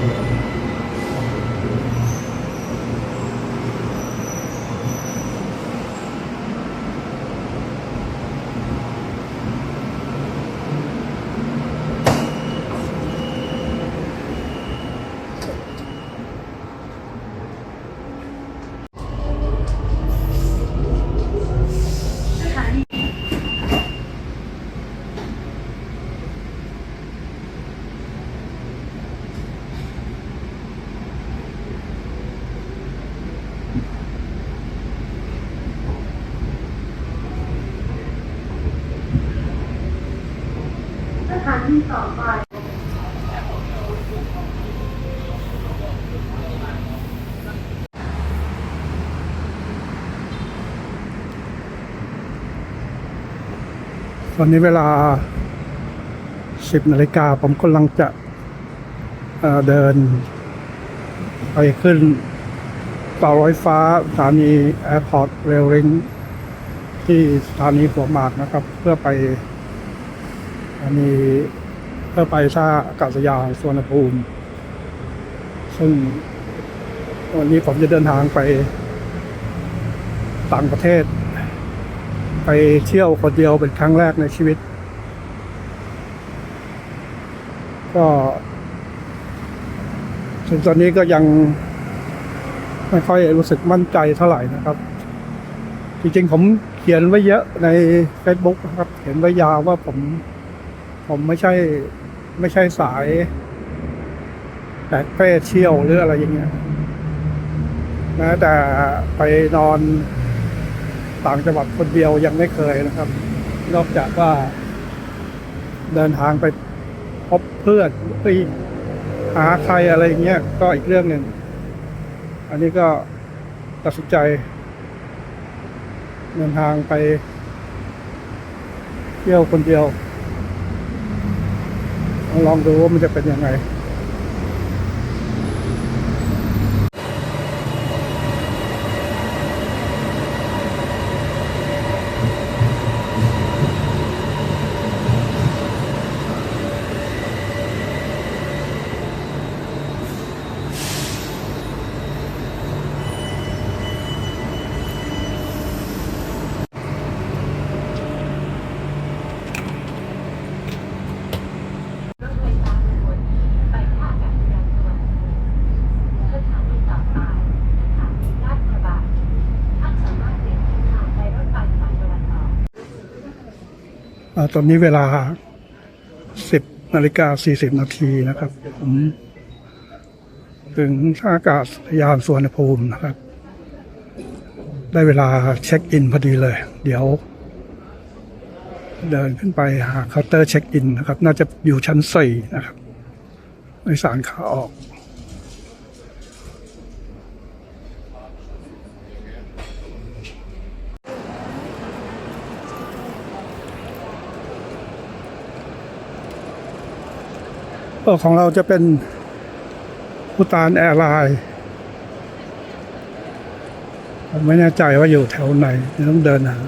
สถานีต่อไปตอนนี้เวลา 10 นาฬิกาผมกำลังจะเดินไปขึ้นต่อรถไฟฟ้าสถานีแอร์พอร์ตเรลลิงที่สถานีหัวหมากนะครับเพื่อไปท่าอากาศยานสุวรรณภูมิซึ่งวันนี้ผมจะเดินทางไปต่างประเทศไปเที่ยวคนเดียวเป็นครั้งแรกในชีวิตก็ถึงตอนนี้ก็ยังไม่ค่อยรู้สึกมั่นใจเท่าไหร่นะครับจริงๆผมเขียนไว้เยอะใน Facebook นะครับเขียนไว้ยาวว่าผมไม่ใช่สายแบกเป้เที่ยวหรืออะไรอย่างเงี้ยแม้แต่ไปนอนต่างจังหวัดคนเดียวยังไม่เคยนะครับนอกจากว่าเดินทางไปพบเพื่อนไปหาใครอะไรอย่างเงี้ยก็อีกเรื่องหนึ่งอันนี้ก็ตัดสินใจเดินทางไปเที่ยวคนเดียวลองดูว่ามันจะเป็นยังไงตอนนี้เวลา 10:40 นาทีนะครับผมถึงท่าอากาศยานสุวรรณภูมินะครับได้เวลาเช็คอินพอดีเลยเดี๋ยวเดินขึ้นไปหาเคาน์เตอร์เช็คอินนะครับน่าจะอยู่ชั้น 4นะครับโดยสารขาออกของเราจะเป็นภูฏานแอร์ไลน์ผมไม่แน่ใจว่าอยู่แถวไหนต้องเดินหา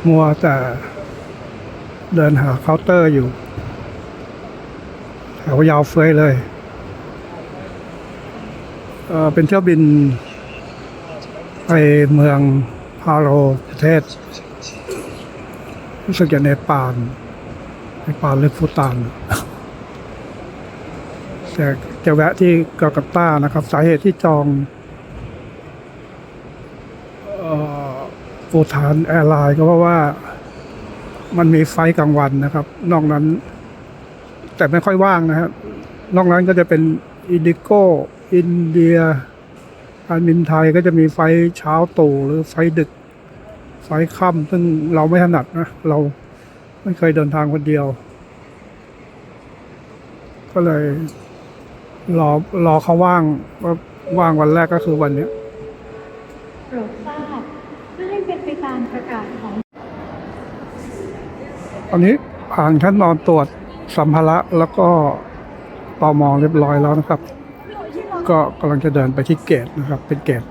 มัวแต่เดินหาเคาน์เตอร์อยู่แถวยาวเฟ้ยเลยเป็นเที่ยวบินไปเมืองพาโรประเทศรู้สึกจะเนปาลหรือภูฏานแต่จะแวะที่จาการ์ตานะครับสาเหตุที่จองภูฏานแอร์ไลน์ก็เพราะว่ามันมีไฟล์กลางวันนะครับนอกนั้นแต่ไม่ค่อยว่างนะครับนอกนั้นก็จะเป็นอินดิโก้อินเดียการบินไทยก็จะมีไฟล์เช้าตรู่หรือไฟล์ดึกไฟล์ค่ำซึ่งเราไม่ถนัดนะเราไม่เคยเดินทางคนเดียวก็เลยรอเขาว่างวันแรกก็คือวันนี้โปรดทราบเพื่อให้เป็นไปตามประกาศของตอนนี้ผ่านขั้นตอนตรวจสัมภาระแล้วก็ตม.เรียบร้อยแล้วนะครับก็กำลังจะเดินไปที่เกตนะครับเป็นเกต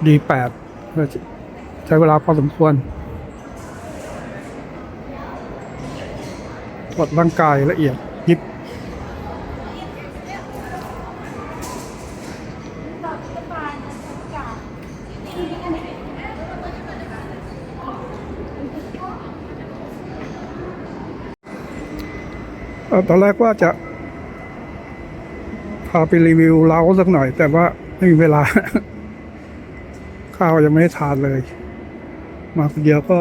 D8 ใช้เวลาพอสมควร ตรวจร่างกายละเอียดยิบตอนแรกว่าจะพาไปรีวิวเล้าสักหน่อย แต่ว่าไม่มีเวลา ข้าวยังไม่ได้ทานเลย มาคนเดียวก็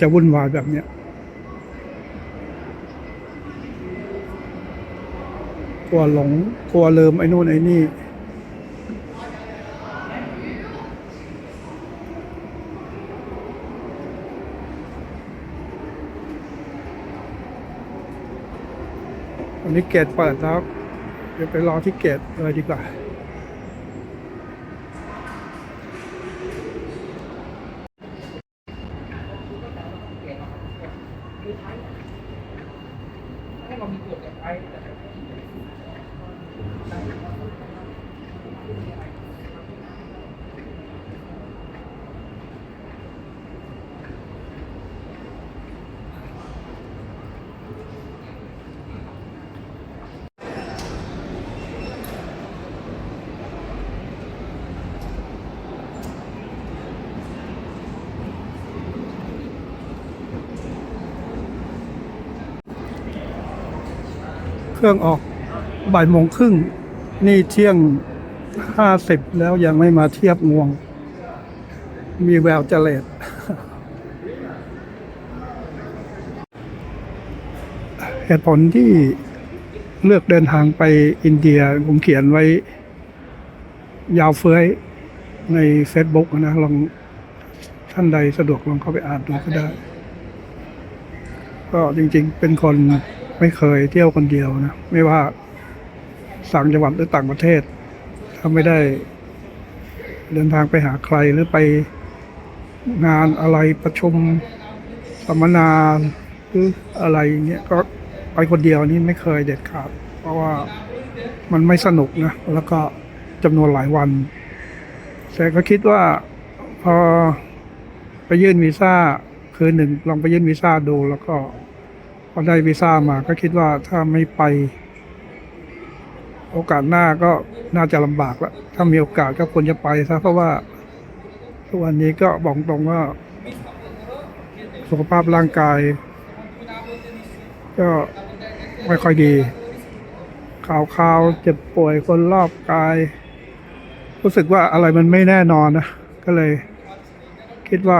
จะวุ่นวายแบบเนี้ยกลัวหลงกลัวลืมไอ้นู่นไอ้นี่วันนี้เกตเปิดแล้วเดี๋ยวไปรอที่เกตเลยดีกว่าเครื่องออกบ่ายโมงครึ่งนี่เที่ยง50แล้วยังไม่มาเทียบงวง มีแววจะเลท เหตุผลที่เลือกเดินทางไปอินเดียผมเขียนไว้ยาวเฟ้ยใน Facebook นะลองท่านใดสะดวกลองเข้าไปอ่านดูก็ได้ ก็จริงๆเป็นคนไม่เคยเที่ยวคนเดียวนะ ไม่ว่าต่างจังหวัดหรือต่างประเทศ ถ้าไม่ได้เดินทางไปหาใครหรือไปงานอะไรประชุมสัมมนาหรืออะไรเงี้ยก็ไปคนเดียวนี่ไม่เคยเด็ดขาดเพราะว่ามันไม่สนุกนะแล้วก็จำนวนหลายวันแต่ก็คิดว่าพอไปยื่นวีซ่าคือหนึ่งลองไปยื่นวีซ่าดูแล้วก็พอได้วีซ่ามาก็คิดว่าถ้าไม่ไปโอกาสหน้าก็น่าจะลำบากแล้วถ้ามีโอกาสก็ควรจะไปซะเพราะว่าทุกวันนี้ก็บอกตรงว่าสุขภาพร่างกายก็ไม่ค่อยดีข่าวเจ็บป่วยคนรอบกายรู้สึกว่าอะไรมันไม่แน่นอนนะก็เลยคิดว่า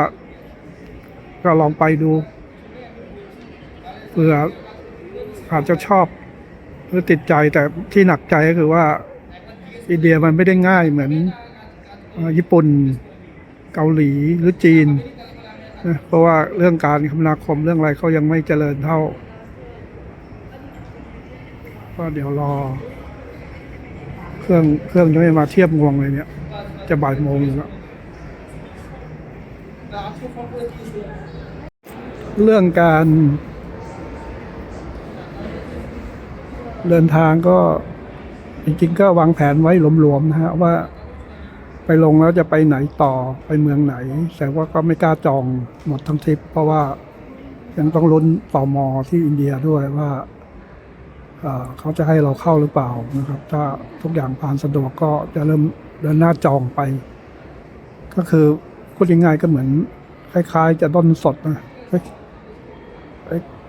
ก็ลองไปดูเผื่ออาจจะชอบหรือติดใจแต่ที่หนักใจก็คือว่าอินเดียมันไม่ได้ง่ายเหมือนญี่ปุ่นเกาหลีหรือจีนนะเพราะว่าเรื่องการคมนาคมเรื่องอะไรเขายังไม่เจริญเท่าก็เดี๋ยวรอเครื่องจะไม่มาเทียบงวงเลยเนี่ยจะบ่ายโมงอยู่แล้วเรื่องการเดินทางก็จริงๆก็วางแผนไว้หลวมๆนะฮะว่าไปลงแล้วจะไปไหนต่อไปเมืองไหนแต่ว่าก็ไม่กล้าจองหมดทั้งทริปเพราะว่ายังต้องลุ้นตม.ที่อินเดียด้วยว่าเขาจะให้เราเข้าหรือเปล่านะครับถ้าทุกอย่างผ่านสะดวกก็จะเริ่มเดินหน้าจองไปก็คือพูดง่ายๆก็เหมือนคล้ายๆจะด้นสดนะ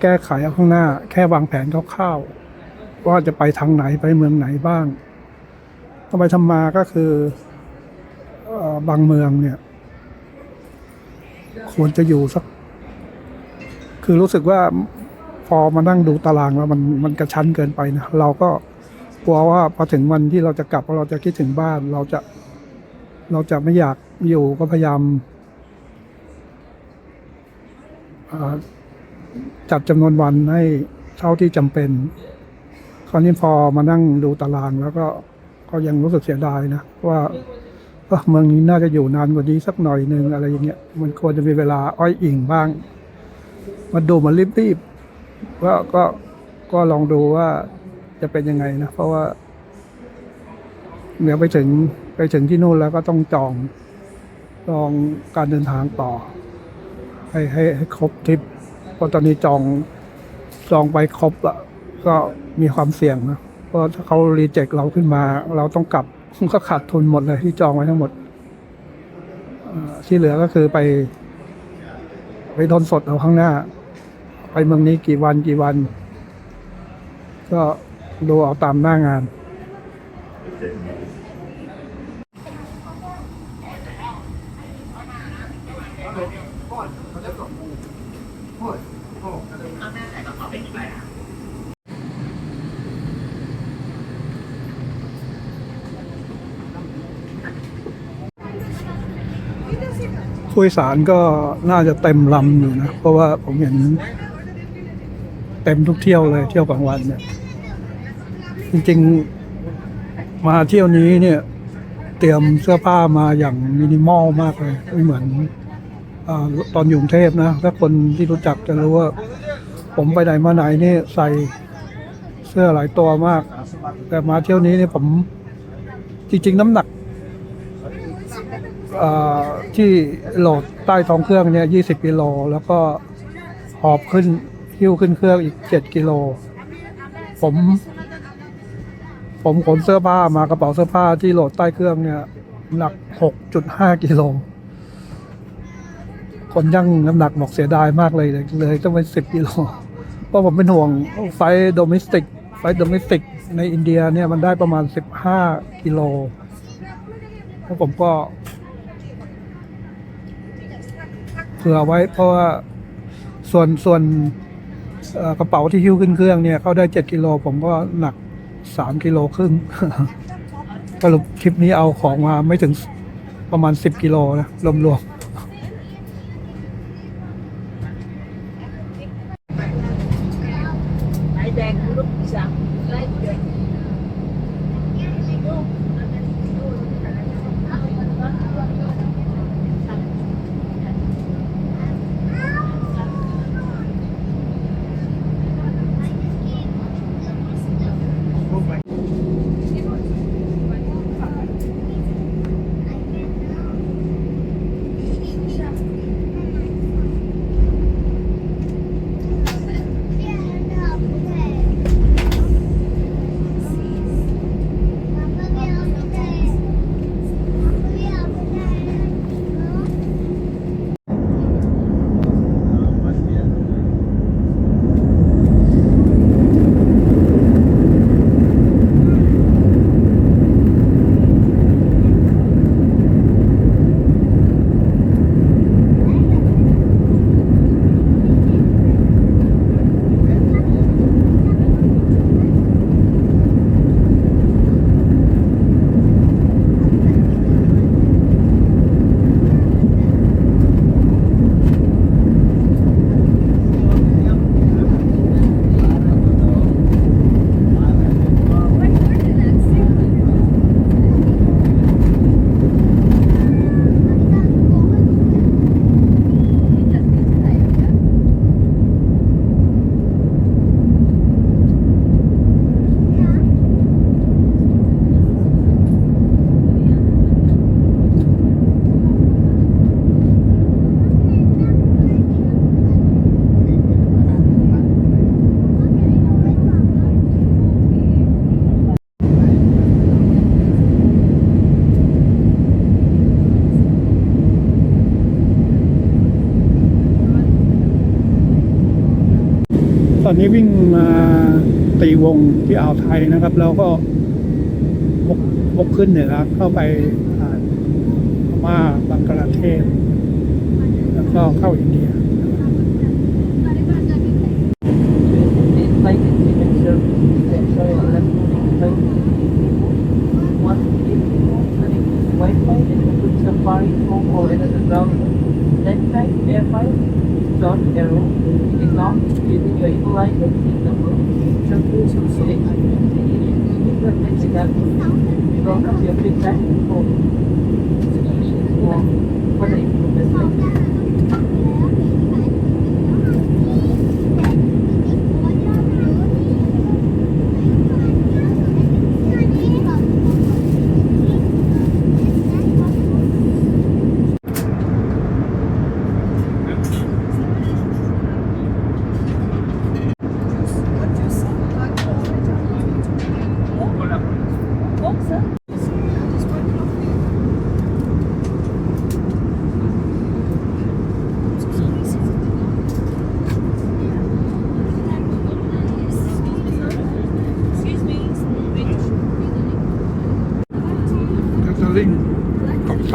แก้ไขเอาข้างหน้าแค่วางแผนคร่าวๆว่าจะไปทางไหนไปเมืองไหนบ้างทำไปทำมาก็คือบางเมืองเนี่ยควรจะอยู่สักคือรู้สึกว่าพอมานั่งดูตารางแล้วมันกระชั้นเกินไปนะเราก็กลัวว่าพอถึงวันที่เราจะกลับเราจะคิดถึงบ้านเราจะไม่อยากอยู่ก็พยายามจัดจำนวนวันให้เท่าที่จำเป็นคราวนี้พอมานั่งดูตารางแล้วก็ยังรู้สึกเสียดายนะว่าเมืองนี้น่าจะอยู่นานกว่านี้สักหน่อยนึงอะไรอย่างเงี้ยมันควรจะมีเวลาอ้อยอิงบ้างมาดูมันรีบก็ลองดูว่าจะเป็นยังไงนะเพราะว่าเดี๋ยวไปถึงที่นู่นแล้วก็ต้องจองการเดินทางต่อให้ครบทริปเพราะตอนนี้จอง จองไปครบอะก็มีความเสี่ยงนะเพราะถ้าเขารีเจ็คเราขึ้นมา เราต้องกลับ ก็ขาดทุนหมดเลยที่จองไว้ทั้งหมดที่เหลือก็คือไปทนสดเอาข้างหน้า ไปเมืองนี้กี่วัน ก็ดูเอาตามหน้างาน ผู้โดยสารก็น่าจะเต็มลำอยู่นะ เพราะว่าผมเห็นเต็มทุกเที่ยวเลยเที่ยวกลางวันเนี่ย จริงๆมาเที่ยวนี้เนี่ย เตรียมเสื้อผ้ามาอย่างมินิมอลมากเลยไม่เหมือนตอนอยู่กรุงเทพนะ ถ้าคนที่รู้จักจะรู้ว่า ผมไปไหนมาไหนนี่ใส่เสื้อหลายตัวมาก แต่มาเที่ยวนี้เนี่ยผมจริงๆน้ำหนักที่โหลดใต้ท้องเครื่องเนี่ย20 กิโลแล้วก็หอบขึ้นหิ้วขึ้นเครื่องอีก7 กิโลผมขนเสื้อผ้ามากระเป๋าเสื้อผ้าที่โหลดใต้เครื่องเนี่ยหนัก 6.5 กิโลคนยั่งน้ำหนักบอกเสียดายมากเลยต้องเป็น10 กิโลเพราะผมเป็นห่วงไฟโดเมสติกในอินเดียเนี่ยมันได้ประมาณ15 กิโลแล้วผมก็เผื่อไว้เพราะว่าส่วนกระเป๋าที่หิ้วขึ้นเครื่องเนี่ยเขาได้7 กิโลผมก็หนัก3 กิโลครึ่ง สรุปทริปนี้เอาของมาไม่ถึงประมาณ10 กิโลนะรวมตอนนี้วิ่งมาตีวงที่อ่าวไทยนะครับแล้วก็วกขึ้นเหนือเข้าไปผ่านพม่าบังกลาเทศแล้วก็เข้าอินเดีย Don't arrow is not using your equalizer number. Welcome your feedback for the improvement.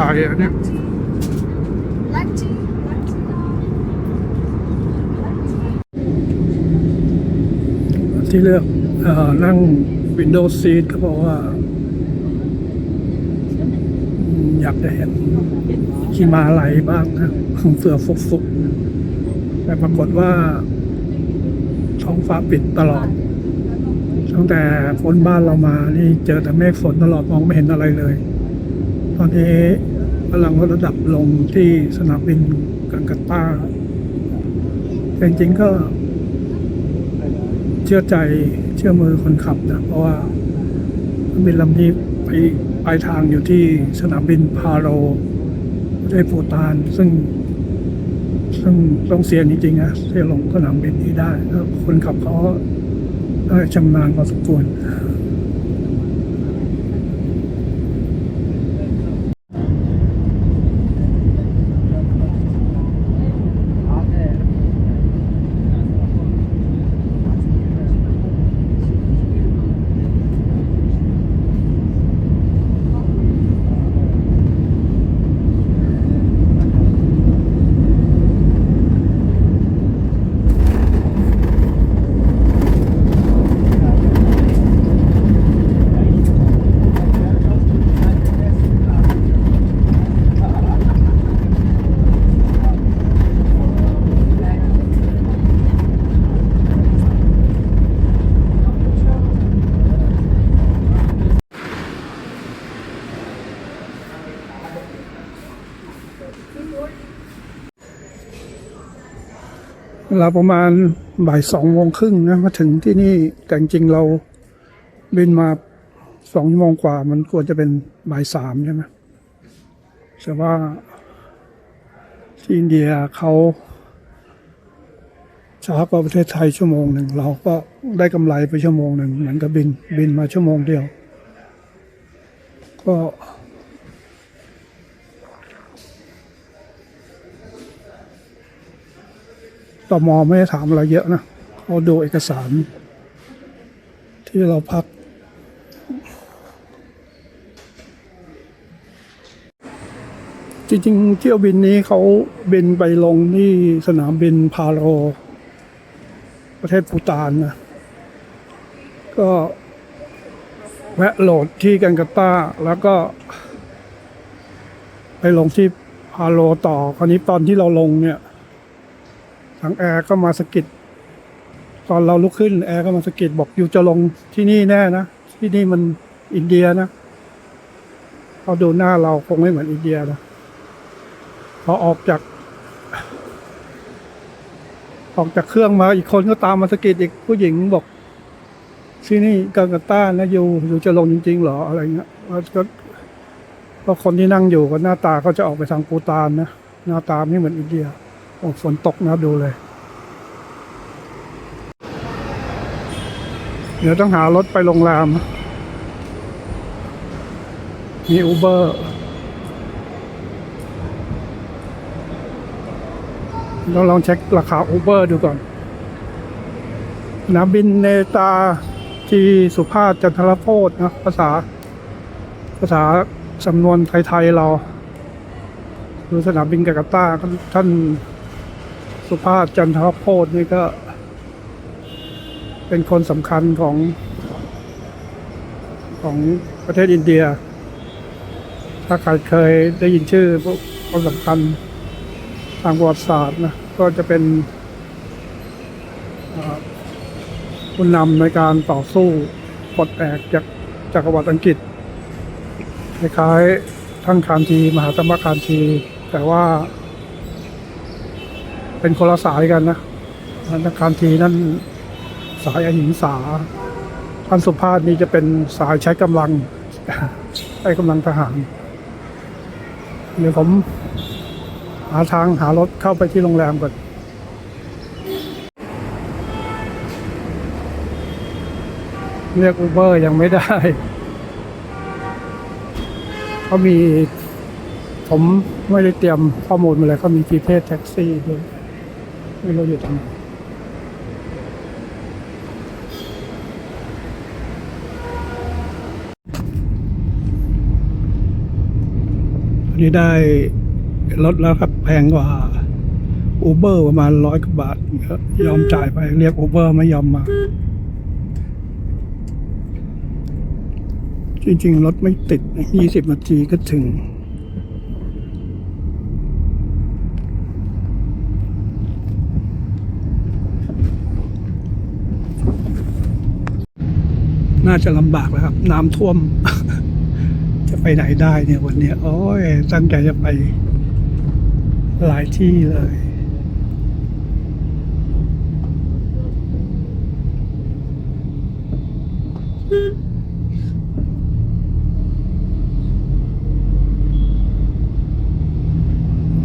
ถ่ายอันเนี้ยที่เลือกนั่ง Windows Seat ก็เพราะว่าอยากจะเห็นขี่ม้าไหลบ้างนะเสือฟุกๆแต่ปรากฏว่าท้องฟ้าปิดตลอดตั้งแต่พ้นบ้านเรามานี่เจอแต่เมฆฝนตลอดมองไม่เห็นอะไรเลย ตอนนี้กำลังลดระดับลงที่สนามบินกังตาแต่จริงๆก็เชื่อใจเชื่อมือคนขับนะเพราะว่าเครื่องบินลำนี้ไปปลายทางอยู่ที่สนามบินพาโรประเทศภูฏานซึ่งต้องเสี่ยงจริงๆนะที่จะลงสนามบินนี้ได้แล้วคนขับเขาได้ชำนาญพอสมควรเวลาประมาณบ่าย2:30นะมาถึงที่นี่แต่จริงๆเราบินมา2 ชั่วโมงกว่ามันควรจะเป็นบ่าย3ใช่ไหมแต่ว่าที่อินเดียเขาช้ากว่าประเทศไทย1 ชั่วโมงเราก็ได้กำไรไป1 ชั่วโมงเหมือนกับบินมา1 ชั่วโมงเดียวก็ตม.ไม่ได้ถามอะไรเยอะนะเขาดูเอกสารที่เราพักจริงๆเที่ยวบินนี้เขาบินไปลงที่สนามบินพาโรประเทศภูฏานนะก็แวะโหลดที่กังกาตาแล้วก็ไปลงที่พาโรต่อคราวนี้ตอนที่เราลงเนี่ยทางแอร์ก็มาสะกิดตอนเราลุกขึ้นแอร์ก็มาสะกิดบอกอยู่จะลงที่นี่แน่นะที่นี่มันอินเดียนะเขาดูหน้าเราคงไม่เหมือนอินเดียนะพอออกจากเครื่องมาอีกคนก็ตามมาสะกิดอีกผู้หญิงบอกที่นี่กังกาตานะอยู่จะลงจริงๆเหรออะไรเงี้ยก็คนที่นั่งอยู่ก็หน้าตาก็จะออกไปทางภูฏานนะหน้าตาไม่เหมือนอินเดียโอ้ฝนตกนะดูเลยเดี๋ยวต้องหารถไปโรงแรมมีอูเบอร์เราลองเช็คราคาอูเบอร์ดูก่อนสนามบินเนตาที่สุภาพจันทรโพธิ์นะภาษาสำนวนไทยๆเราคือสนามบินกังกาตาท่านสุภาพจันทรโพธิ์นี่ก็เป็นคนสำคัญของประเทศอินเดียถ้าใครเคยได้ยินชื่อพวกคนสำคัญทางประวัติศาสตร์นะก็จะเป็นผู้นำในการต่อสู้ปลดแอกจากจักรวรรดิอังกฤษคล้ายๆท่านคานธีมหาตมะคานธีแต่ว่าเป็นคนละสายกันนะท่านคานธีนั่นสายอหิงสาท่านสุภาพนี่จะเป็นสายใช้กำลังทหารเดี๋ยวผมหารถเข้าไปที่โรงแรมก่อนเรียกอูเบอร์ยังไม่ได้เขามีผมไม่ได้เตรียมข้อมูลมาเลยเขามีประเภทแท็กซี่ด้วยไม่รู้อยู่ตรงไหน นี้ได้ลดแล้วครับแพงกว่าอูเบอร์ประมาณ100 กว่าบาทยอมจ่ายไปเรียกอูเบอร์ไม่ยอมมา จริงๆรถไม่ติด20 นาทีก็ถึงน่าจะลำบากแล้วครับ น้ำท่วม จะไปไหนได้เนี่ยวันนี้โอ้ยตั้งใจจะไปหลายที่เลย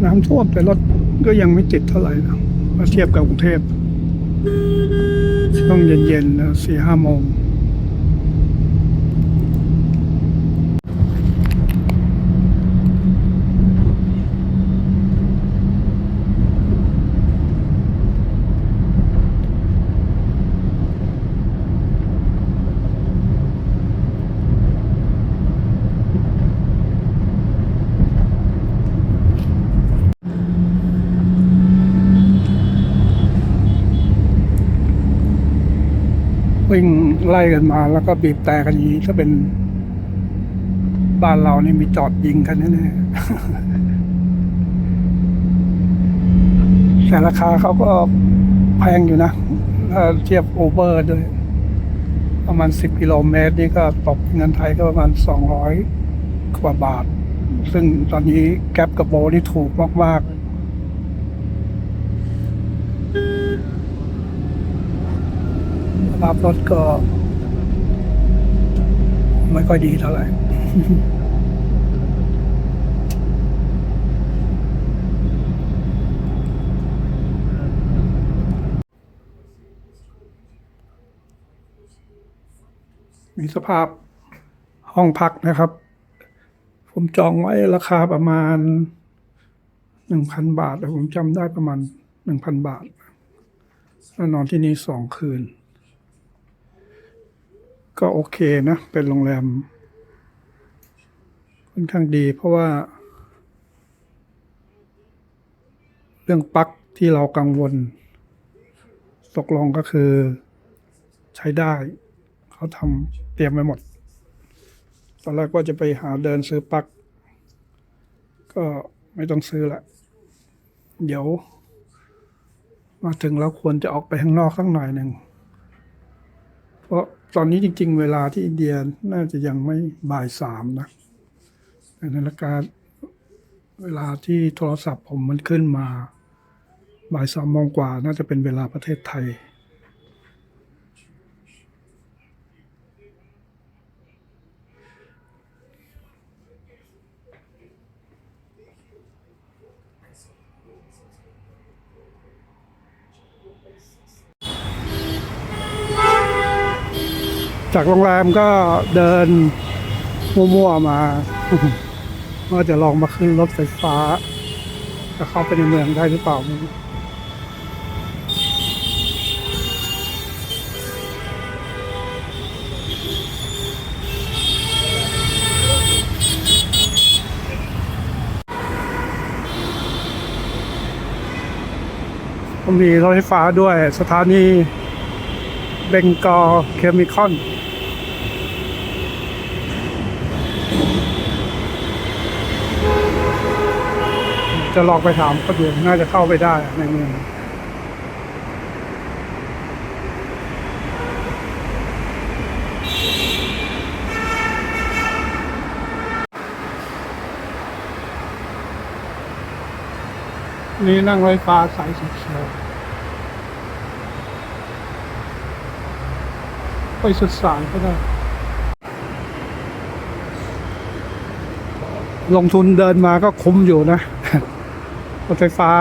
น้ำท่วมแต่รถก็ยังไม่ติดเท่าไหร่นะมาเทียบกับกรุงเทพช่วงเย็นๆนะ4-5 โมงวิ่งไล่กันมาแล้วก็บีบแต่กันอย่างนี้ถ้าเป็นบ้านเรานี่มีจอดยิงกันแน่ๆแต่ราคาเขาก็แพงอยู่นะถ้าเทียบโอเบอร์ด้วยประมาณ10 กิโลเมตรนี่ก็ตกเงินไทยก็ประมาณ200 กว่าบาท ซึ่งตอนนี้แก๊ปกับโบนี่ถูกมากๆสภาพรถก็ไม่ค่อยดีเท่าไหร่ มีสภาพห้องพักนะครับ ผมจองไว้ราคาประมาณ 1,000 บาทแต่ผมจำได้ประมาณ 1,000 บาทแล้วนอนที่นี่2 คืน ก็โอเคนะ เป็นโรงแรมค่อนข้างดี เพราะว่าเรื่องปลั๊กที่เรากังวลตกลงก็คือใช้ได้เขาทำเตรียมไว้หมด ตอนแรกว่าจะไปหาเดินซื้อปลั๊กก็ไม่ต้องซื้อละเดี๋ยวมาถึงแล้วควรจะออกไปข้างนอกสักหน่อยหนึ่งเพราะตอนนี้จริงๆเวลาที่อินเดียน่าจะยังไม่บ่าย 3นะแต่นาฬิกาเวลาที่โทรศัพท์ผมมันขึ้นมาบ่าย 3 โมงกว่าน่าจะเป็นเวลาประเทศไทยจากโรงแรมก็เดินมั่วๆมา ว่าจะลองมาขึ้นรถไฟฟ้าจะเข้าไปในเมืองได้หรือเปล่าไม่รู้มีรถไฟฟ้าด้วยสถานีเบงกอลเคมิคอนจะลองไปถามก็ดูน่าจะเข้าไปได้ในเมืองนี่นั่งรถไฟฟ้าสายสีเขียวไปสุดสายก็ได้ลงทุนเดินมาก็คุ้มอยู่นะ รถไฟฟ้า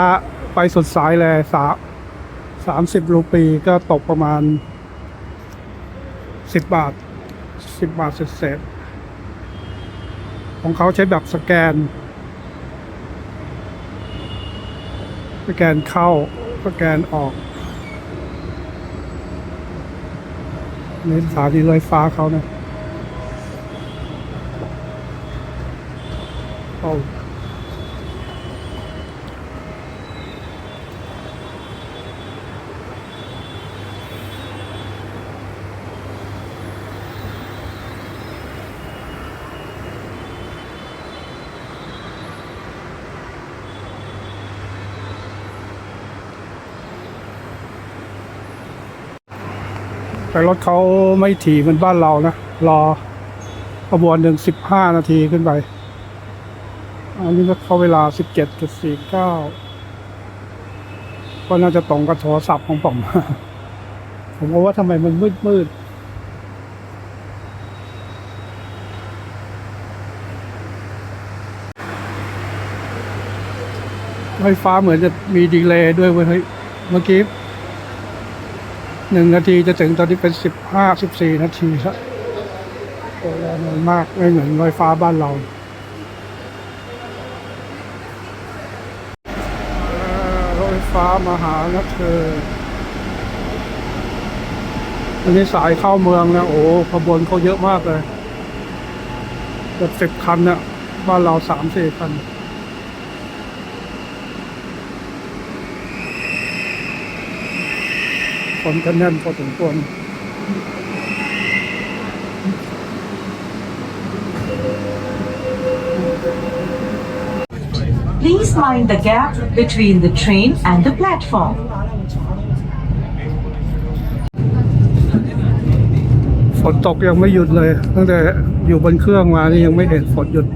ไปสุดสายเลย30 รูปีก็ตกประมาณ10 บาทเศษๆของเขาใช้แบบสแกนเข้าสแกนออกนี่สถานีรถไฟฟ้าเขานะ แต่รถเขาไม่ถี่เหมือนบ้านเรานะ รอขบวนหนึ่ง15 นาทีขึ้นไป อันนี้ก็เข้าเวลา 17.49 ก็น่าจะตรงกับโทรศัพท์ของผม ผมก็ว่าทำไมมันมืดไฟฟ้าเหมือนจะมีดีเลย์ด้วยเว้ยเฮ้ยเมื่อกี้1 นาทีจะถึงตอนนี้เป็น14 นาทีแล้วโอ้แรงมากไม่เหมือนไฟฟ้าบ้านเรารถไฟฟ้ามาหานะเธออันนี้สายเข้าเมืองนะโอ้ขบวนเขาเยอะมากเลยเกือบ10 คันนะบ้านเรา3-4 คันคนก็แน่นพอสมควร Please mind the gap between the train and the platform. ฝนตกยังไม่หยุดเลยตั้งแต่อยู่บนเครื่องมานี่ยังไม่เห็นฝนหยุด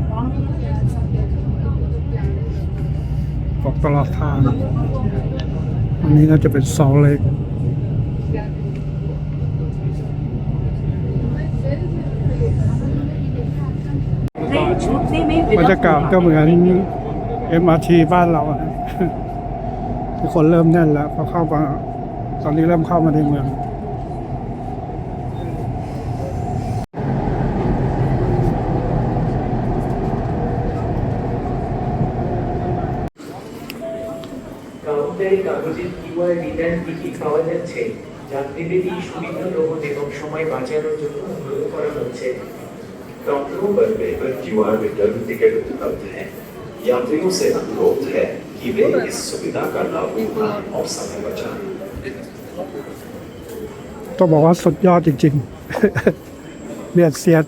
ตกตลอดทางอันนี้น่าจะเป็นซอลเล็กบรรยากาศก็เหมือน MRT บ้านเราอะทุกคนเริ่มแน่นแล้วพอเข้ามาตอนนี้เริ่มเข้ามาในเมืองকাউন্টারে কাগজের QR return ticket পাওয়া যাচ্ছে যাত্রীদের এই সুবিধা গ্রহণ এবং সময় বাঁচানোর জন্য অনুরোধ করা হচ্ছে काउंटरों पर पेपर क्यूआर रिटर्न टिकट उपलब्ध है यात्रियों से अनुरोध है कि वे इस सुविधा का लाभ उठाएं और समय बचाएं। ต้องบอกว่าสุดยอดจริงๆ เบียดเสียด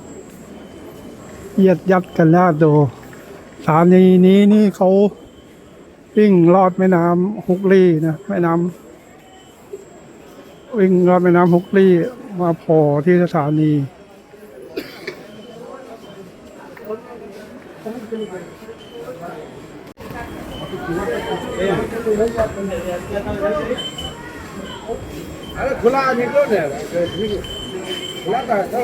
เยียดยัดกันหน้าดูสถานีนี้นี่เขาวิ่งลอดแม่น้ำฮุกลี่นะแม่น้ำวิ่งลอดแม่น้ำฮุกลี่มาโผล่ที่สถานีखुला निकलो ना खुला था तो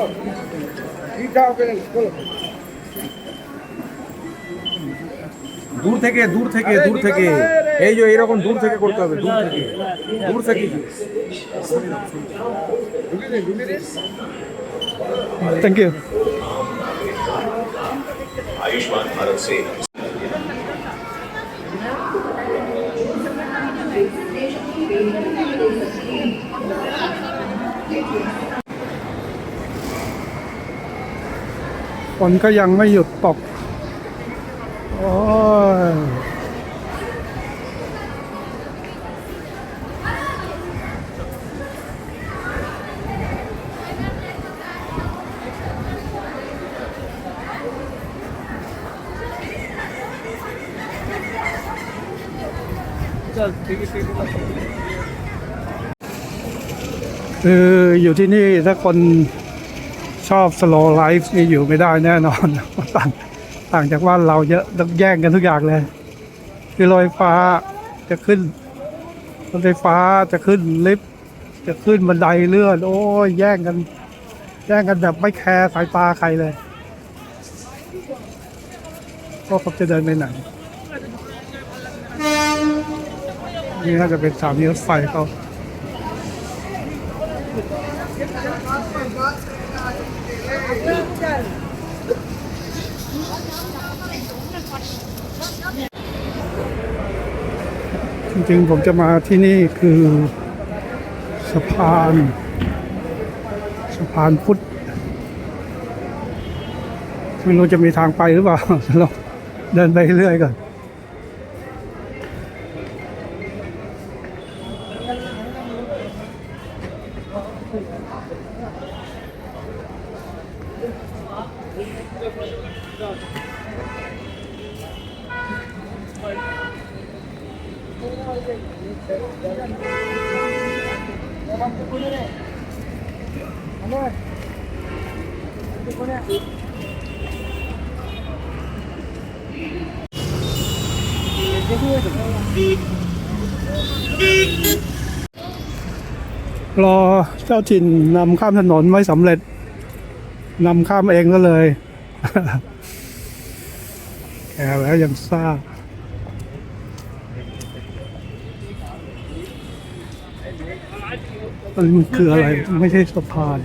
ठीक ठाक बोलो দূর থেকে এই যে এরকম দূর থেকে করতে হবে দূর থেকে थैंक यू आयुष्मान भारत सेฝนก็ยังไม่หยุดตกโอ้ยคืออยู่ที่นี่ถ้าคนชอบ slow life นี่อยู่ไม่ได้แน่นอน ต่างจากบ้านเราเยอะต้องแย่งกันทุกอย่างเลยคือรถไฟฟ้าจะขึ้นรถไฟฟ้าจะขึ้นลิฟต์จะขึ้นบันไดเลื่อนโอ้ยแย่งกันแบบไม่แคร์สายตาใครเลยก็เขาจะเดินไปไหนนี่น่าจะเป็นสถานีรถไฟเขาจริงๆผมจะมาที่นี่คือสะพานพุทธไม่รู้จะมีทางไปหรือเปล่าเราเดินไปเรื่อยก่อน รอเจ้าถิ่นนำข้ามถนนไม่สำเร็จนำข้ามเองก็เลย แกแล้วยังซ่ามันคืออะไรไม่ใช่สะพาน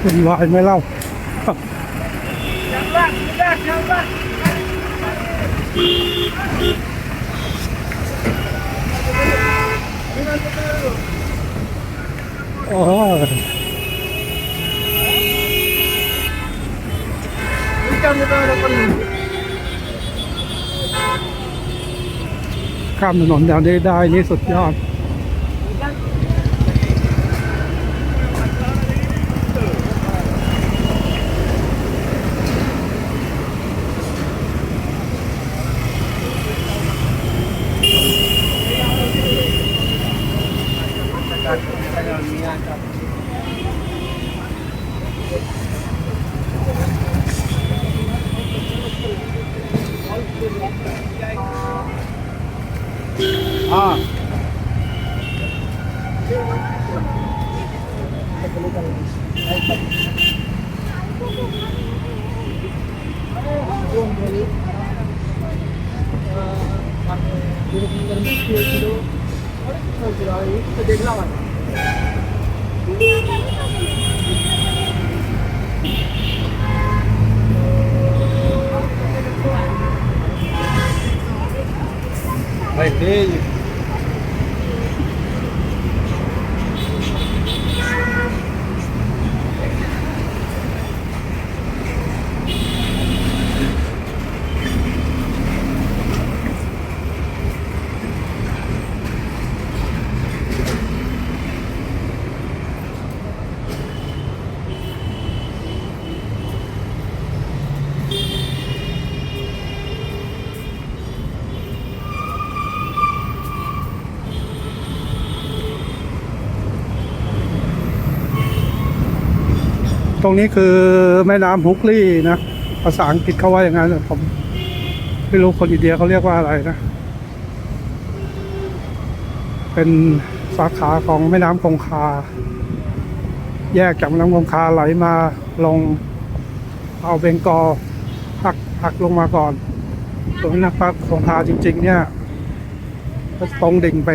เป็นวายไหมเล่า โอ้ข้ามถนนแถวนี้ได้นี่สุดยอด Vai ter. ตรงนี้คือแม่น้ำฮุกลี่นะภาษาอังกฤษเขาว่าอย่างนั้นผมไม่รู้คนอินเดียเขาเรียกว่าอะไรนะ เป็นสาขาของแม่น้ำคงคา แยกจากแม่น้ำคงคาไหลมาลงเอาเบงกอลหักลงมาก่อนส่วนแม่น้ำคงคาจริงๆเนี่ยก็ตรงดิ่งไป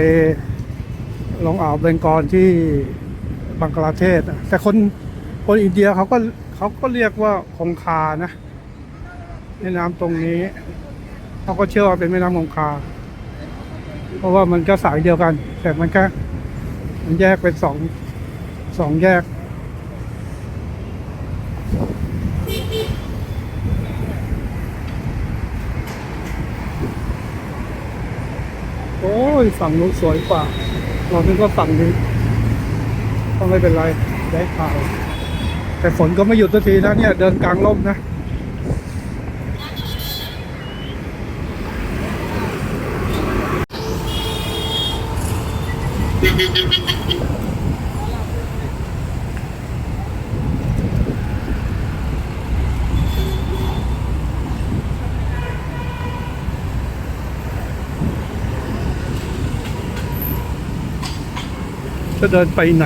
ลงอ่าวเบงกอลที่บังกลาเทศแต่คนอินเดียเขาก็เรียกว่าคงคานะแม่น้ำตรงนี้เขาก็เชื่อว่าเป็นแม่น้ำคงคาเพราะว่ามันก็สายเดียวกันแต่มันแยกเป็นสองแยกโอ้ยฝั่งนู้นสวยกว่าเราคิดว่าฝั่งนี้ก็ไม่เป็นไรได้ข่าวแต่ฝนก็ไม่หยุดสักทีนะเนี่ยเดินกลางร่มนะจะเดินไปไหน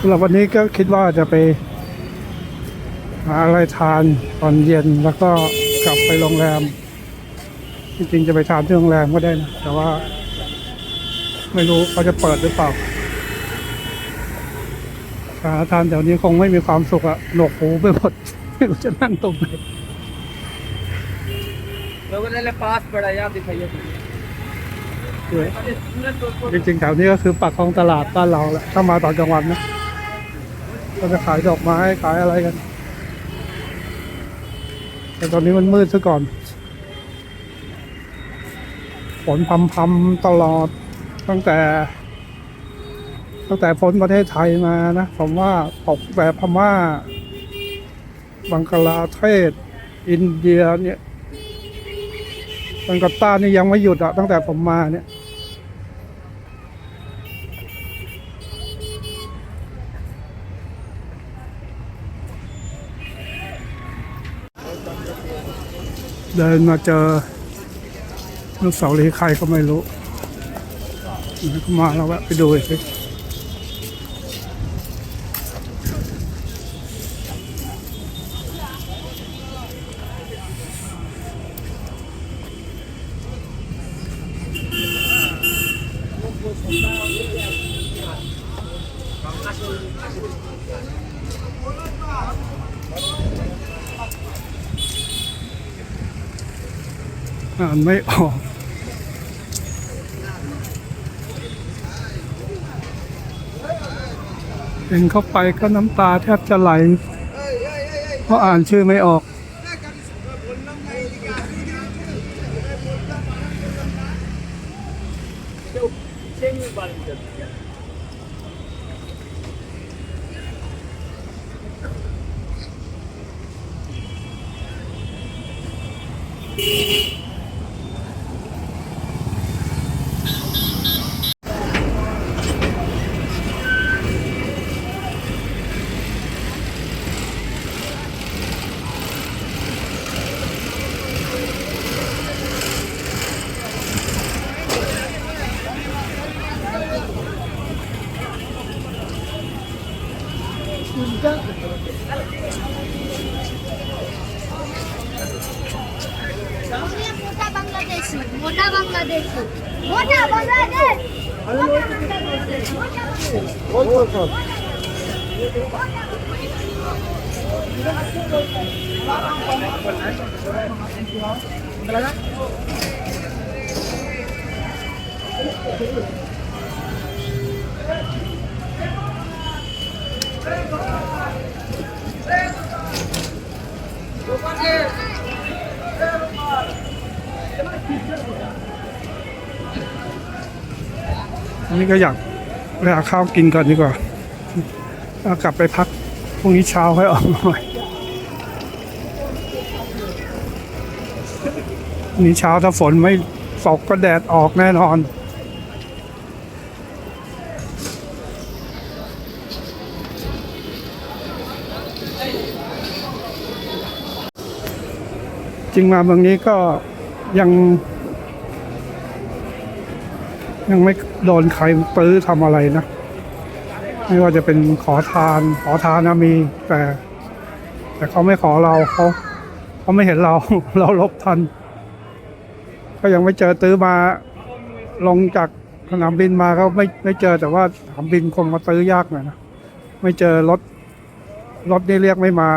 หรับวันนี้ก็คิดว่าจะไปหาอะไรทานตอนเย็นแล้วก็กลับไปโรงแรมจริงๆจะไปทานที่โรงแรมก็ได้นะแต่ว่าไม่รู้เขาจะเปิดหรือเปล่าหาทานแถวนี้คงไม่มีความสุขอะหนวกหูไปหมดไม่รู้จะนั่งตรงไหนจริงๆแถวนี้ก็คือปากคลองตลาดบ้านเราแหละถ้ามาตอนกลางวันนะก็จะขายดอกไม้ขายอะไรกันแต่ตอนนี้มันมืดซะก่อนฝนพรำๆตลอดตั้งแต่พ้นประเทศไทยมานะผมว่าตกแบบพม่าบังกลาเทศอินเดียเนี่ยบังกลานี่ยังไม่หยุดอ่ะตั้งแต่ผมมาเนี่ยเดินมาเจออนุสาวรีย์ใครก็ไม่รู้ก็มาแล้วแวะไปดูสิอ่านไม่ออกเห็นเข้าไปก็น้ำตาแทบจะไหลเพราะอ่านชื่อไม่ออกमोठा बांगलादेश मोठा बांगलादेश मोठा बांगलादेशอันนี้ก็อยากไปหาข้าวกินก่อนดีกว่าเอากลับไปพักพรุ่งนี้เช้าค่อยออกมาใหม่พรุ่งนี้เช้าถ้าฝนไม่ตกก็แดดออกแน่นอนจริงมาเมืองนี้ก็ยังไม่โดนใครตื้อทำอะไรนะไม่ว่าจะเป็นขอทานนะมีแต่เขาไม่ขอเราเขาไม่เห็นเรา เราลบทันก็ยังไม่เจอตื้อมาลงจากสนามบินมาก็ไม่เจอแต่ว่าสนามบินคงมาตื้อยากหน่อยนะไม่เจอรถนี่เรียกไม่มา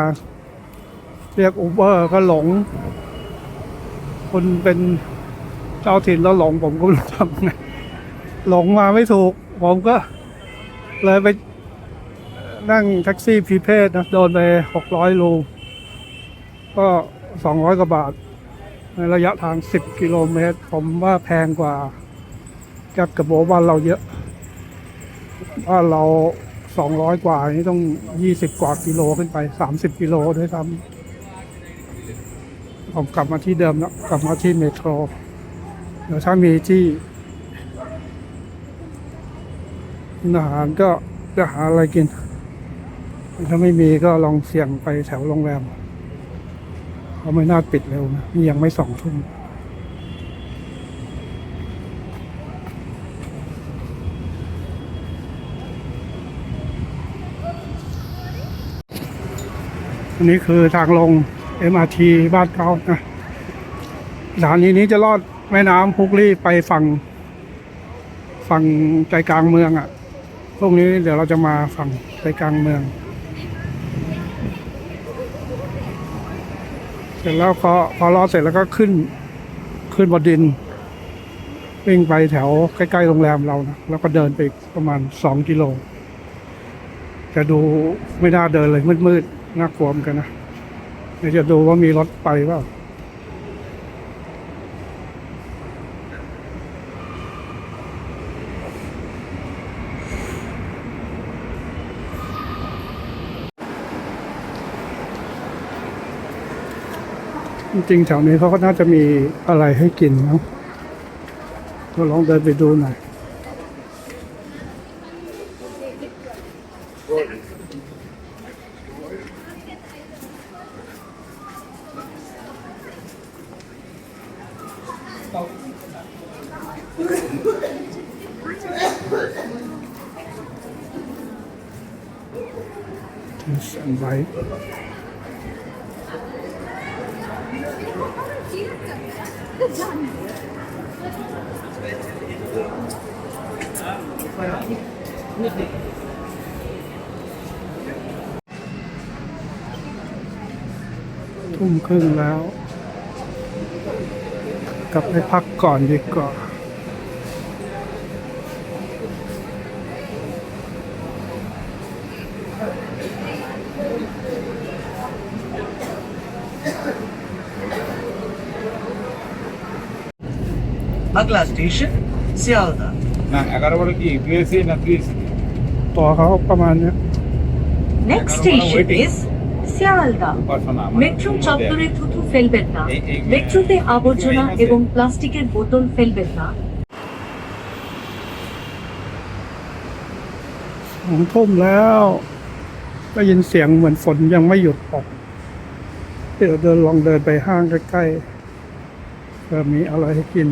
เรียกอูเบอร์ก็หลงคนเป็นเจ้าถิ่นแล้วหลงผมก็ไม่รู้ทำไงหลงมาไม่ถูกผมก็เลยไปนั่งแท็กซี่พรีเพดนะโดนไป600 รูก็200 กว่าบาทในระยะทาง10 กิโลเมตรผมว่าแพงกว่าแก๊ปกับโบบ้านเราเยอะบ้านเรา200 กว่านี่ต้อง20 กว่ากิโลขึ้นไป30 กิโลด้วยซ้ำผมกลับมาที่เดิมแล้วกลับมาที่เมโทรเดี๋ยวถ้ามีที่อาหารก็จะหาอะไรกินถ้าไม่มีก็ลองเสี่ยงไปแถวโรงแรมเขาไม่น่าปิดเร็วนะนี่ยังไม่2 ทุ่ม อันนี้คือทางลง MRT บ้านเขานะสถานีนี้จะลอดแม่น้ำพุกลี่ไปฝั่งใจกลางเมืองอ่ะพรุ่งนี้เดี๋ยวเราจะมาฝั่งใจกลางเมือง เสร็จแล้วพอรอเสร็จแล้วก็ขึ้นบนดินวิ่งไปแถวใกล้ๆโรงแรมเรานะแล้วก็เดินไปอีกประมาณ2 กิโลจะดูไม่น่าเดินเลยมืดๆน่ากลัวเหมือนกันนะเดี๋ยวจะดูว่ามีรถไปเปล่าจริงๆแถวนี้เขาก็น่าจะมีอะไรให้กินนะเราลองเดินไปดูหน่อยสั่งไว้ ทุ่มครึ่งแล้ว กลับไปพักก่อนดีกว่าअगला स्टेशन सियालदा। না 11 বলে কি 2 না 3 ตัวเขาประมาณเนี้ย Next station is Sialda. Metro চত্বরে থুতু ফেলবেন না, মেট্রোতে আবর্জনা এবং প্লাস্টিকের বোতল ফেলবেন না। 2 ทุ่มแล้วได้ยินเสียงเหมือนฝนยังไม่หยุดตกเดี๋ยวลองเดินไปห้างใกล้ๆเผื่อมีอะไรให้กิน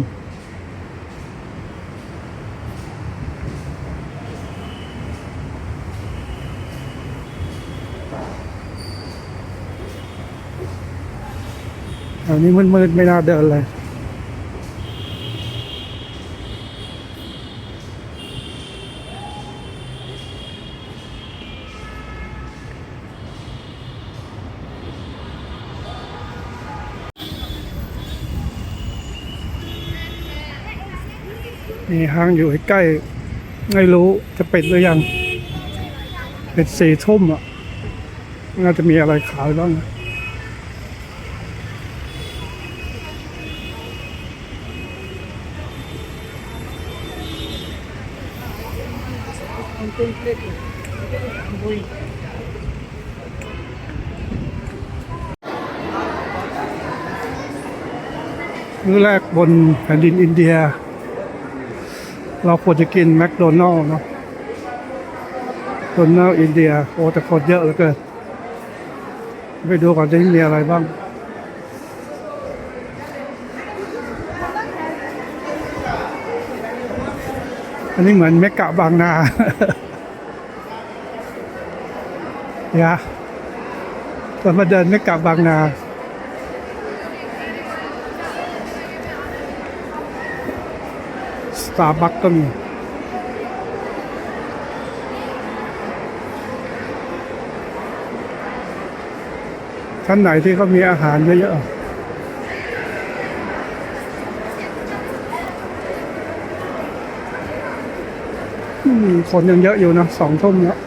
แถวนี้มืดๆไม่น่าเดินเลยมีห้างอยู่ใกล้ๆไม่รู้จะปิดหรือยังเป็น4 ทุ่มอ่ะน่าจะมีอะไรขายบ้างนะมื้อแรกบนแผ่นดินอินเดีย เราควรจะกินแมคโดนัลล์เนาะโดนัลล์อินเดียโอ้แต่คนเยอะเหลือเกินไปดูก่อนจะมีอะไรบ้างอันนี้เหมือนเมกะบางนา เนี่ยเรามาเดินเมกะบางนาสตาร์บัคก็มีชั้นไหนที่เขามีอาหารเยอะๆคนยังเยอะอยู่นะ2 ทุ่มแล้ว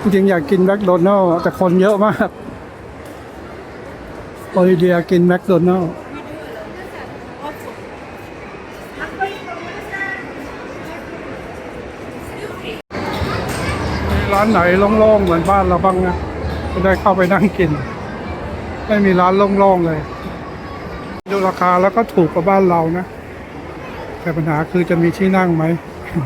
จริงๆอยากกินแมคโดนัลล์แต่คนเยอะมากโอลิเดียกินแมคโดนัลล์ร้านไหนโล่งๆเหมือนบ้านเราบ้างนะจะได้เข้าไปนั่งกินไม่มีร้านโล่งๆเลยดูราคาแล้วก็ถูกกว่าบ้านเรานะแต่ปัญหาคือจะมีที่นั่งไหมแพ เนาะ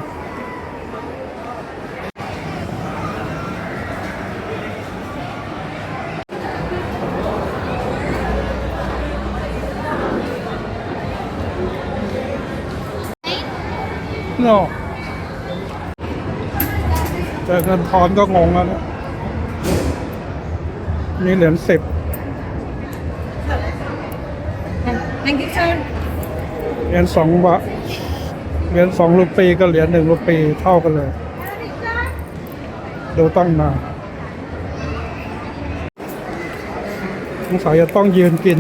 แต่เงินทอนก็งงแล้วนะนี่เหรียญ10 Thank you, sir. เหรียญ2 บาทเหรียญ2 รูปีกับเหรียญ1 รูปีเท่ากันเลยดูตั้งนานสงสัยจะต้องยืนกิน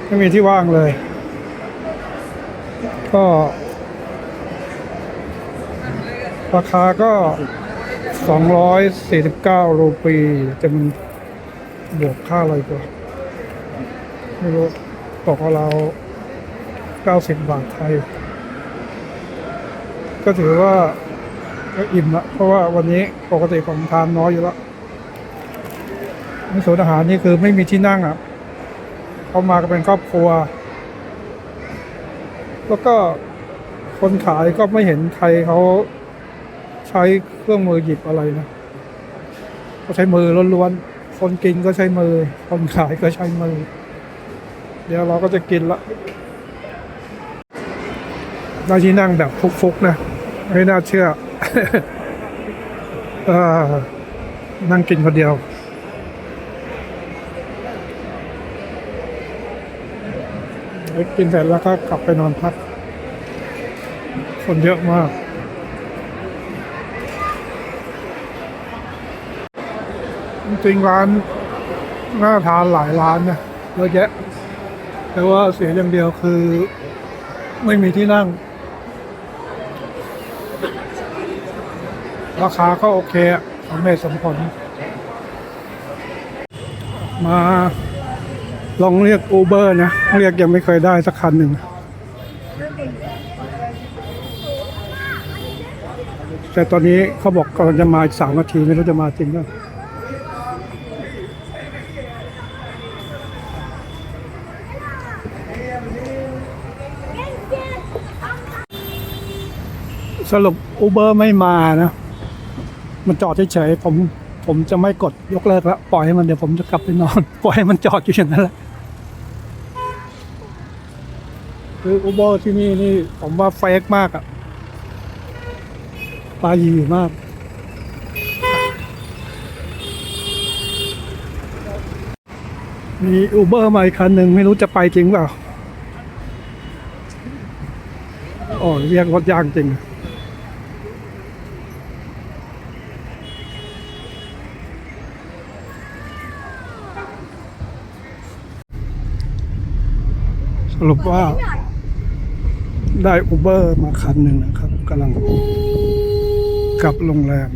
ไม่มีที่ว่างเลย ก็ราคาก็249 รูปีจะมีบวกค่าอะไรกว่าไม่รู้ตกเรา90 บาทไทย ก็ถือว่าก็อิ่มละเพราะว่าวันนี้ปกติผมทานน้อยอยู่แล้วในศูนย์อาหารนี่คือไม่มีที่นั่งอ่ะเขามากันเป็นครอบครัว แล้วก็คนขายก็ไม่เห็นใครเขาใช้เครื่องมือหยิบอะไรนะเขาใช้มือล้วนๆคนกินก็ใช้มือคนขายก็ใช้มือเดี๋ยวเราก็จะกินละได้ที่นั่งแบบฟุกๆนะไม่น่าเชื่อ นั่งกินคนเดียวกินเสร็จแล้วก็กลับไปนอนพักคนเยอะมากจริงๆร้านน่าทานหลายร้านนะเยอะแยะแต่ว่าเสียอย่างเดียวคือไม่มีที่นั่งราคาก็โอเคอะสมเหตุสมผลมาลองเรียก Uber นะเรียกยังไม่เคยได้สักคันหนึ่งแต่ตอนนี้เขาบอกกำลังจะมาอีก3 นาทีไม่รู้จะมาจริงหรือเปล่าสรุป Uber ไม่มานะมันจอดเฉยๆผมจะไม่กดยกเลิกแล้วปล่อยให้มันเดี๋ยวผมจะกลับไปนอน ปล่อยให้มันจอดอยู่อย่างนั้นแหละคือ Uber ที่นี่ผมว่าเฟกมากอะปลาหยีมากมี Uber มาอีกคันหนึ่งไม่รู้จะไปจริงเปล่าอ๋อเรียกรถยางจริงสรุปว่าได้ Uber มาคันหนึ่งนะครับกำลังกลับโรงแรม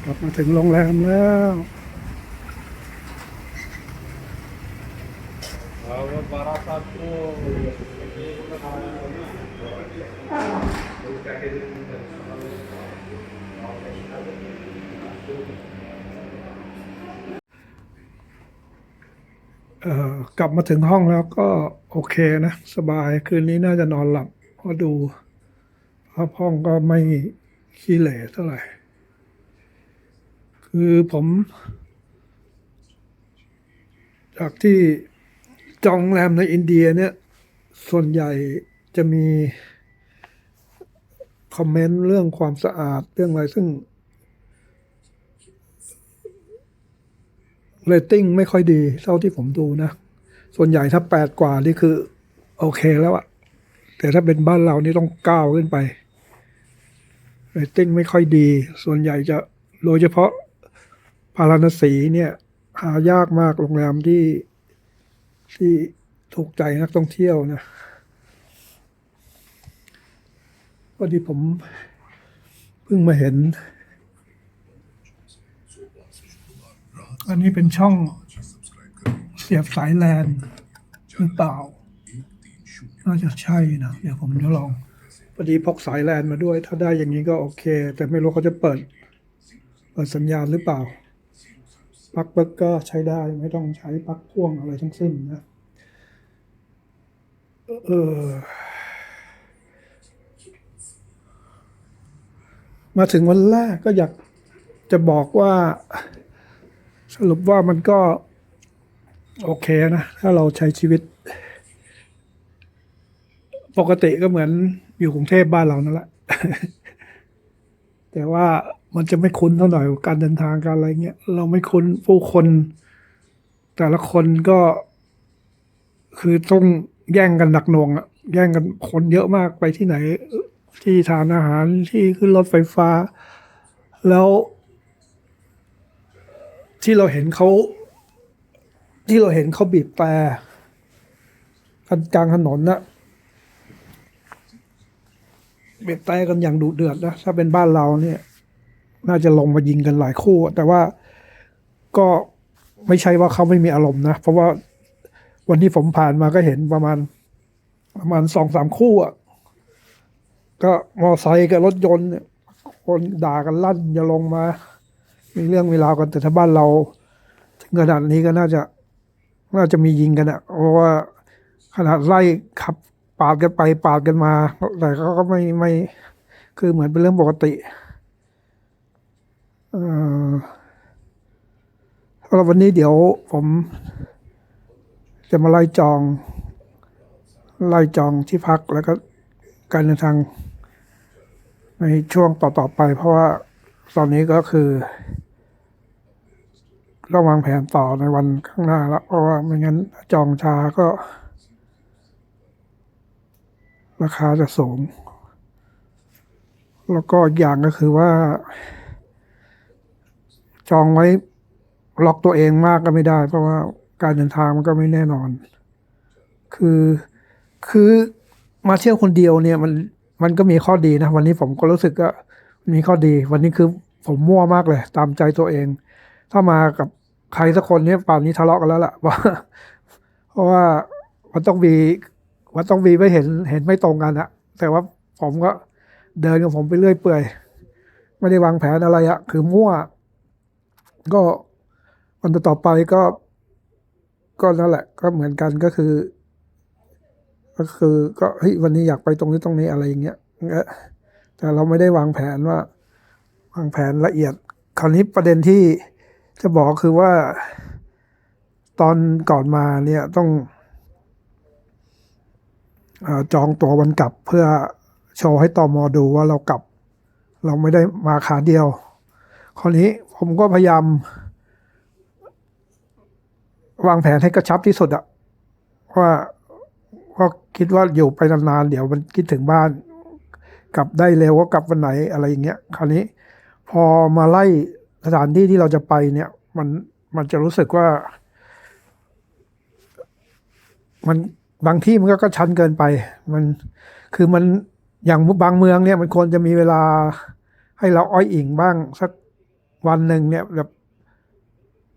กลับมาถึงโรงแรมแล้วกลับมาถึงห้องแล้วก็โอเคนะสบายคืนนี้น่าจะนอนหลับเพราะดูภาพห้องก็ไม่ขี้เหร่เท่าไหร่คือผมจากที่จองโรงแรมในอินเดียเนี่ยส่วนใหญ่จะมีคอมเมนต์เรื่องความสะอาดเรื่องอะไรซึ่งเรตติ้งไม่ค่อยดีเท่าที่ผมดูนะส่วนใหญ่ถ้า8 กว่านี่คือโอเคแล้วอะแต่ถ้าเป็นบ้านเรานี่ต้อง9ขึ้นไปเรตติ้งไม่ค่อยดีส่วนใหญ่จะโดยเฉพาะพาราณสีเนี่ยหายากมากโรงแรมที่ ที่ถูกใจนักท่องเที่ยวนะพอดีผมเพิ่งมาเห็น อันนี้เป็นช่องเสียบสายแลนหรือเปล่า น่าจะใช่นะ เดี๋ยวผมจะลองพอดีพกสายแลนมาด้วย ถ้าได้อย่างนี้ก็โอเค แต่ไม่รู้เขาจะเปิดสัญญาณหรือเปล่าปลั๊กเบิกก็ใช้ได้ ไม่ต้องใช้ปลั๊กพ่วงอะไรทั้งสิ้นนะมาถึงวันแรกก็อยากจะบอกว่าสรุปว่ามันก็โอเคนะ ถ้าเราใช้ชีวิต ปกติก็เหมือนอยู่กรุงเทพบ้านเรานั่นแหละ แต่ว่ามันจะไม่คุ้นเท่าหน่อยการเดินทางการอะไรเงี้ยเราไม่คุ้นผู้คน แต่ละคนก็คือต้องแย่งกันหนักหน่วงอะแย่งกันคนเยอะมากไปที่ไหน ที่ทานอาหารที่ขึ้นรถไฟฟ้า แล้วที่เราเห็นเขาบีบแตรกันกลางถนนนะบีบแตรกันอย่างดุเดือดนะถ้าเป็นบ้านเราเนี่ย น่าจะลงมายิงกันหลายคู่ แต่ว่าก็ไม่ใช่ว่าเขาไม่มีอารมณ์นะ เพราะว่าวันที่ผมผ่านมาก็เห็นประมาณ 2-3 คู่อ่ะก็มอไซค์กับรถยนต์เนี่ยคนด่ากันลั่นอย่าลงมา มีเรื่องมีราวกันแต่ถ้าบ้านเราถึงขนาดนี้ก็น่าจะมียิงกันอ่ะเพราะว่าขนาดไล่ขับปาดกันไปปาดกันมาแต่เขาก็ไม่คือเหมือนเป็นเรื่องปกติสำหรับวันนี้เดี๋ยวผมจะมาไล่จองที่พักแล้วก็การเดินทางในช่วงต่อไปเพราะว่าตอนนี้ก็คือต้องวางแผนต่อในวันข้างหน้าแล้วเพราะว่าไม่งั้นจองช้าก็ราคาจะสูงแล้วก็อีกอย่างก็คือว่าจองไว้ล็อกตัวเองมากก็ไม่ได้เพราะว่าการเดินทางมันก็ไม่แน่นอนคือมาเที่ยวคนเดียวเนี่ยมันก็มีข้อดีนะวันนี้ผมก็รู้สึกว่ามีข้อดีวันนี้คือผมมั่วมากเลยตามใจตัวเองถ้ามากับใครสักคนเนี่ยป่านนี้ทะเลาะกันแล้วล่ะเพราะว่ามันต้องมีไม่เห็นไม่ตรงกันอะแต่ว่าผมก็เดินกับผมไปเรื่อยเปื่อยไม่ได้วางแผนอะไรอะคือมั่วก็วันต่อไปก็นั่นแหละก็เหมือนกันก็คือก็เฮ้ยวันนี้อยากไปตรงนี้อะไรอย่างเงี้ยแต่เราไม่ได้วางแผนละเอียดคราวนี้ประเด็นที่จะบอกคือว่าตอนก่อนมาเนี่ยต้องจองตั๋ววันกลับเพื่อโชว์ให้ตม.ดูว่าเรากลับเราไม่ได้มาขาเดียวคราวนี้ผมก็พยายามวางแผนให้กระชับที่สุดอะว่าคิดว่าอยู่ไปนานๆเดี๋ยวมันคิดถึงบ้านกลับได้เร็วก็กลับวันไหนอะไรอย่างเงี้ยคราวนี้พอมาไล่สถานที่ที่เราจะไปเนี่ยมันจะรู้สึกว่ามันบางที่มันก็ชันเกินไปมันอย่างบางเมืองเนี่ยมันควรจะมีเวลาให้เราอ้อยอิงบ้างสักวันหนึ่งเนี่ยแบบ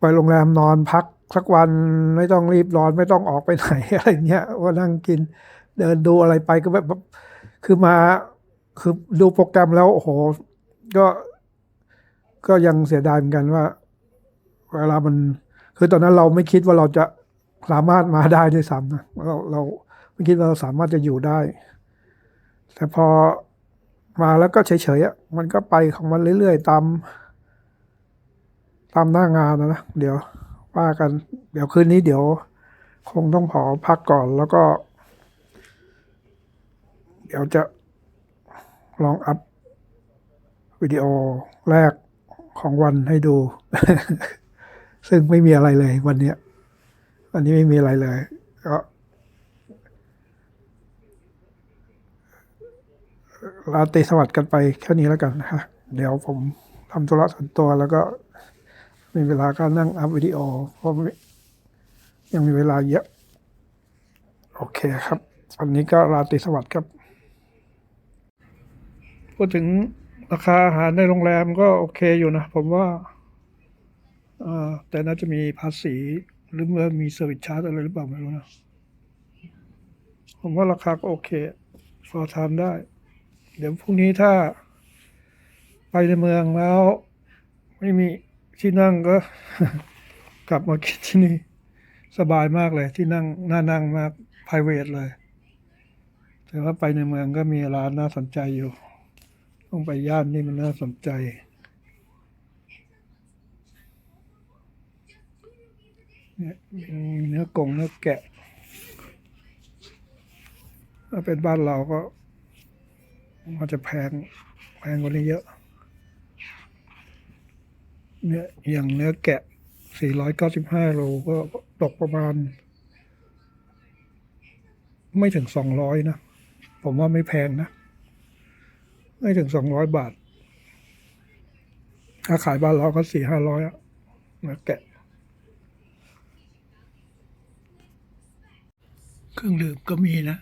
ไปโรงแรมนอนพักสักวันไม่ต้องรีบร้อนไม่ต้องออกไปไหนอะไรเงี้ยว่านั่งกินเดินดูอะไรไปก็แบบคือดูโปรแกรมแล้วโอ้โหก็ยังเสียดายเหมือนกันว่าเวลามันคือตอนนั้นเราไม่คิดว่าเราจะสามารถมาได้ด้วยซ้ำนะเราไม่คิดว่าเราสามารถจะอยู่ได้แต่พอมาแล้วก็เฉยๆมันก็ไปของมันเรื่อยๆตามหน้างานนะเดี๋ยวว่ากันเดี๋ยวคืนนี้เดี๋ยวคงต้องขอพักก่อนแล้วก็เดี๋ยวจะลองอัพวิดีโอแรกของวันให้ดู ซึ่งไม่มีอะไรเลยวันนี้ไม่มีอะไรเลยก็ราตรีสวัสดิ์กันไปแค่นี้แล้วกันนะเดี๋ยวผมทำธุระส่วนตัวแล้วก็มีเวลาก็นั่งอัพวิดีโอเพราะยังมีเวลาเยอะ โอเคครับวันนี้ก็ราตรีสวัสดิ์ครับ พูดถึงราคาอาหารในโรงแรมก็โอเคอยู่นะ ผมว่าแต่น่าจะมีภาษีหรือว่ามีเซอร์วิสชาร์จอะไรหรือเปล่าไม่รู้นะ ผมว่าราคาก็โอเคพอทานได้ เดี๋ยวพรุ่งนี้ถ้าไปในเมืองแล้ว ไม่มีที่นั่งก็ กลับมากินที่นี่สบายมากเลยที่นั่งน่านั่งมาก private เลย แต่ว่าไปในเมืองก็มีร้านน่าสนใจอยู่ ต้องไปย่านนี่มันน่าสนใจ เนี่ยมีเนื้อกงเนื้อแกะ ถ้าเป็นบ้านเราก็มันจะแพงกว่านี้เยอะ เนี่ยอย่างเนื้อแกะ 495 โลก็ตกประมาณ ไม่ถึง 200 นะ ผมว่าไม่แพงนะ ไม่ถึง 200 บาท ถ้าขายบ้านเราก็ 400-500อะเนื้อแกะ เครื่องดื่มก็มีนะ